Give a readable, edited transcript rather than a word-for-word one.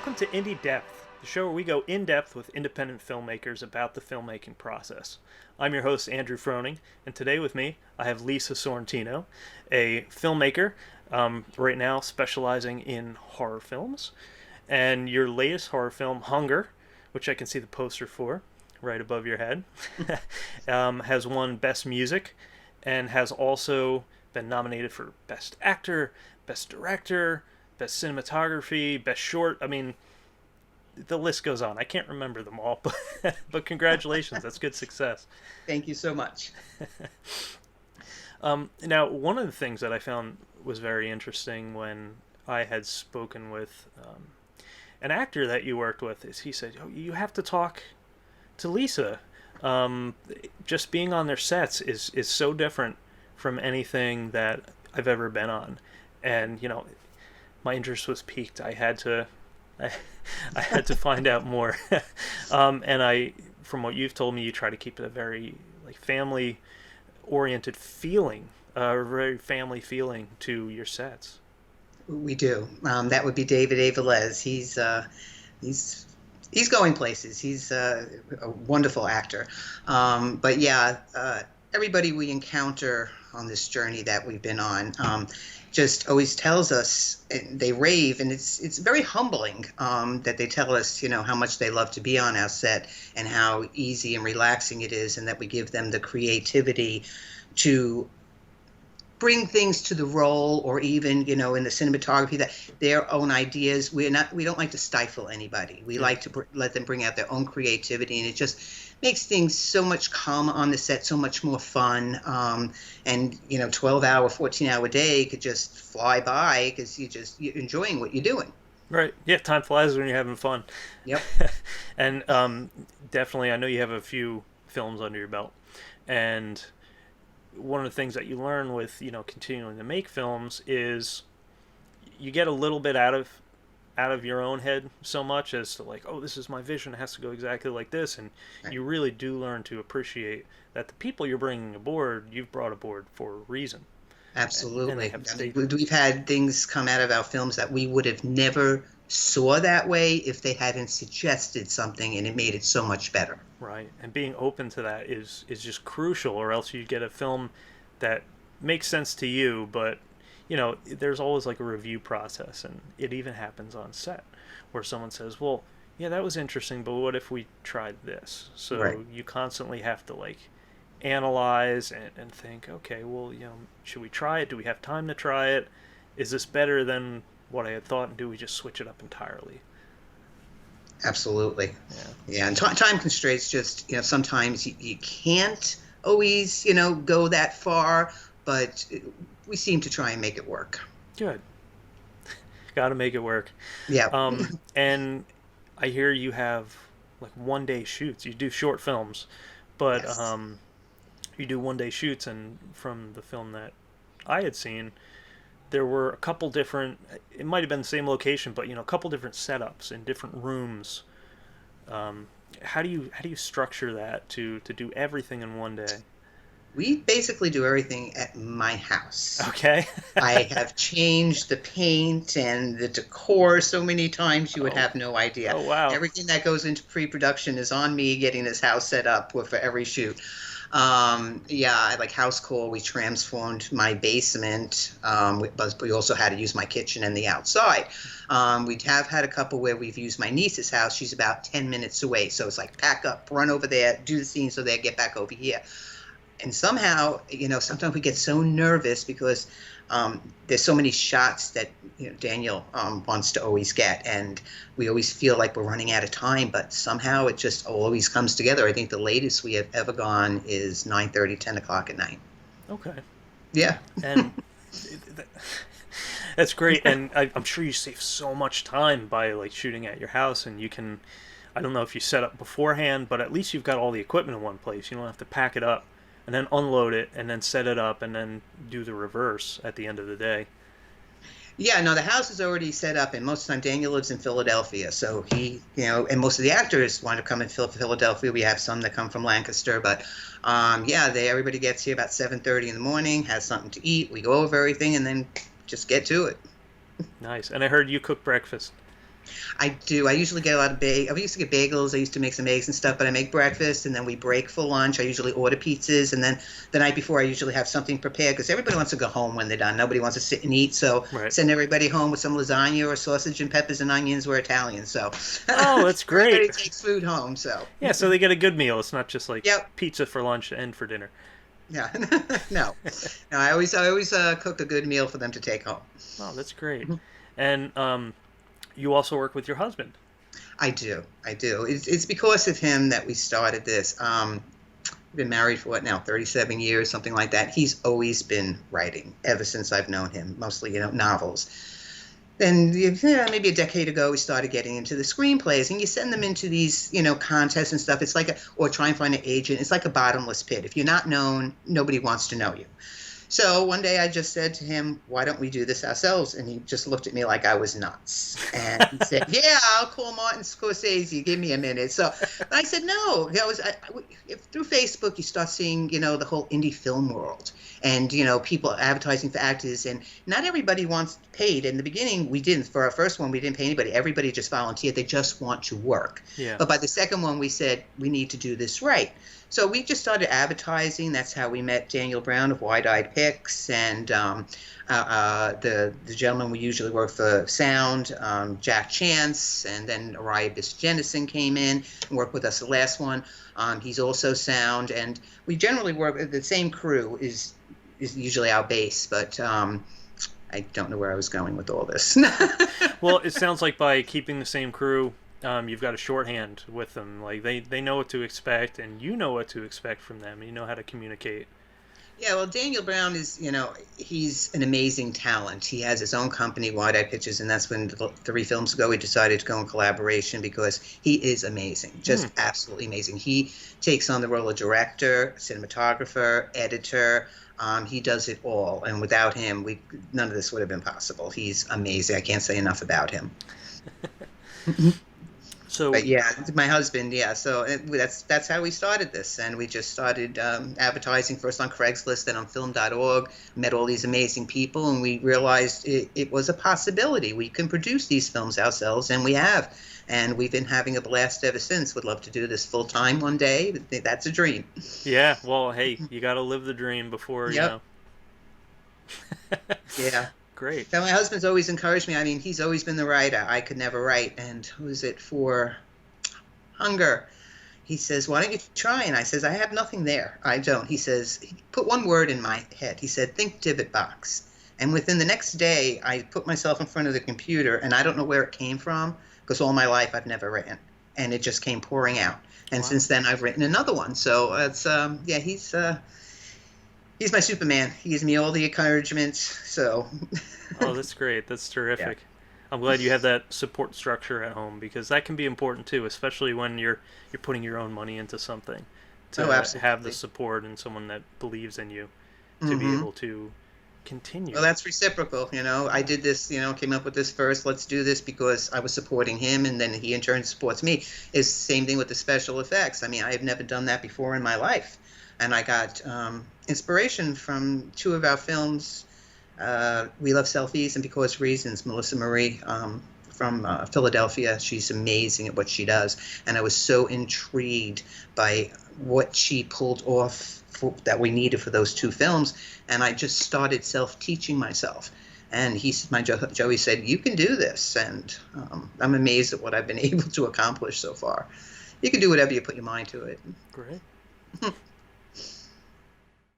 Welcome to Indie Depth, the show where we go in depth with independent filmmakers about the filmmaking process. I'm your host, Andrew Froning, and today with me I have Lisa Sorrentino, a filmmaker right now specializing in horror films. And your latest horror film, Hunger, which I can see the poster for right above your head, has won Best Music and has also been nominated for Best Actor, Best Director, Best Cinematography, Best Short. I mean, the list goes on. I can't remember them all, but congratulations. That's good success. Thank you so much. Now, one of the things that I found was very interesting when I had spoken with an actor that you worked with is he said, oh, you have to talk to Lisa. Just being on their sets is so different from anything that I've ever been on. And, my interest was piqued. I had to find out more. And from what you've told me, you try to keep it a very family oriented feeling, a very family feeling to your sets. We do. That would be David Avalez. He's going places. He's a wonderful actor. But yeah, everybody we encounter on this journey that we've been on just always tells us, and they rave, and it's very humbling that they tell us, how much they love to be on our set and how easy and relaxing it is, and that we give them the creativity to bring things to the role, or even, in the cinematography, that their own ideas. We don't like to stifle anybody. We like to let them bring out their own creativity, and it just makes things so much calmer on the set, so much more fun. And 12-hour, 14-hour day could just fly by because you're enjoying what you're doing. Right. Yeah, time flies when you're having fun. Yep. And definitely, I know you have a few films under your belt, and one of the things that you learn with continuing to make films is you get a little bit out of your own head so much as to oh, this is my vision, it has to go exactly like this, and Right. you really do learn to appreciate that the people you're bringing aboard, you've brought aboard for a reason. Absolutely. And We've had things come out of our films that we would have never saw that way if they hadn't suggested something, and it made it so much better. right, and being open to that is just crucial, or else you get a film that makes sense to you, but there's always a review process, and it even happens on set where someone says, well, yeah, that was interesting, but what if we tried this? So Right. you constantly have to analyze and think, okay, well, should we try it? Do we have time to try it? Is this better than what I had thought, and do we just switch it up entirely? Absolutely. Yeah. Yeah, and time constraints just, sometimes you can't always, go that far, but we seem to try and make it work. Good. Got to make it work. Yeah. And I hear you have 1 day shoots. You do short films, but Yes. you do 1 day shoots. And from the film that I had seen, there were a couple different. It might have been the same location, but a couple different setups in different rooms. How do you structure that to do everything in 1 day? We basically do everything at my house. Okay. I have changed the paint and the decor so many times you would Oh. have no idea. Oh, wow. Everything that goes into pre-production is on me getting this house set up for every shoot. Yeah, like house call, we transformed my basement, but we also had to use my kitchen and the outside. We have had a couple where we've used my niece's house. She's about 10 minutes away. So it's pack up, run over there, do the scene so they get back over here. And somehow, sometimes we get so nervous because there's so many shots that Daniel wants to always get, and we always feel like we're running out of time. But somehow it just always comes together. I think the latest we have ever gone is 9:30, 10 o'clock at night. Okay. Yeah. And that's great. And I'm sure you save so much time by shooting at your house, and you can. I don't know if you set up beforehand, but at least you've got all the equipment in one place. You don't have to pack it up and then unload it and then set it up and then do the reverse at the end of the day. Yeah, no, the house is already set up, and most of the time Daniel lives in Philadelphia, so he, and most of the actors want to come in Philadelphia. We have some that come from Lancaster, but yeah, everybody gets here about 7:30 in the morning, has something to eat. We go over everything, and then just get to it. Nice. And I heard you cook breakfast. I do. I usually get a lot of I used to get bagels. I used to make some eggs and stuff, but I make breakfast and then we break for lunch. I usually order pizzas, and then the night before I usually have something prepared because everybody wants to go home when they're done. Nobody wants to sit and eat, so Right. send everybody home with some lasagna or sausage and peppers and onions. We're Italian, so Oh, that's everybody great. takes food home. So Yeah, so they get a good meal. It's not just like yep, pizza for lunch and for dinner. yeah, no, no. I always cook a good meal for them to take home. Oh, that's great. And you also work with your husband. I do. I do. It's because of him that we started this. We've been married for what now, 37 years, something like that. He's always been writing ever since I've known him, mostly, novels. Then yeah, maybe a decade ago, we started getting into the screenplays, and you send them into these, contests and stuff. It's like or try and find an agent. It's like a bottomless pit. If you're not known, nobody wants to know you. So one day I just said to him, why don't we do this ourselves? And he just looked at me like I was nuts. And he said, yeah, I'll call Martin Scorsese. Give me a minute. So I said, no. Through Facebook, you start seeing, the whole indie film world. And, people advertising for actors. And not everybody wants paid. In the beginning, we didn't. For our first one, we didn't pay anybody. Everybody just volunteered. They just want to work. Yeah. But by the second one, we said, we need to do this right. So we just started advertising. That's how we met Daniel Brown of Wide-Eyed Pics, and the gentleman we usually work for sound, Jack Chance, and then Arias Jennison came in and worked with us the last one. He's also sound, and we generally work. The same crew is usually our base, but I don't know where I was going with all this. Well, it sounds like by keeping the same crew, you've got a shorthand with them. Like they know what to expect, and you know what to expect from them. You know how to communicate. Yeah, well, Daniel Brown is, he's an amazing talent. He has his own company, Wide-Eyed Pictures, and that's when 3 films ago we decided to go in collaboration because he is amazing, just absolutely amazing. He takes on the role of director, cinematographer, editor. He does it all, and without him, none of this would have been possible. He's amazing. I can't say enough about him. So, but yeah, my husband, yeah. So that's how we started this, and we just started advertising first on Craigslist, then on film.org. Met all these amazing people, and we realized it was a possibility. We can produce these films ourselves, and we have. And we've been having a blast ever since. Would love to do this full time one day. That's a dream. Yeah, well, hey, you got to live the dream before, yep. Yeah. Great. Now, my husband's always encouraged me. I mean, he's always been the writer. I could never write. And who is it for? Hunger. He says, why don't you try? And I says, I have nothing there. I don't. He says, he put one word in my head. He said, think divot box. And within the next day, I put myself in front of the computer, and I don't know where it came from, because all my life I've never written. And it just came pouring out. And since then, I've written another one. So it's, yeah, he's my Superman. He gives me all the encouragement. So. Oh, that's great. That's terrific. Yeah. I'm glad you have that support structure at home, because that can be important too, especially when you're putting your own money into something. To have the support and someone that believes in you to be able to continue. Well, that's reciprocal. I did this. Came up with this first. Let's do this because I was supporting him, and then he in turn supports me. It's the same thing with the special effects. I mean, I have never done that before in my life, and I got inspiration from 2 of our films. We Love Selfies and Because Reasons. Melissa Marie from Philadelphia. She's amazing at what she does, and I was so intrigued by what she pulled off that we needed for those 2 films, and I just started self-teaching myself. And Joey said, you can do this, and I'm amazed at what I've been able to accomplish so far. You can do whatever you put your mind to it. Great.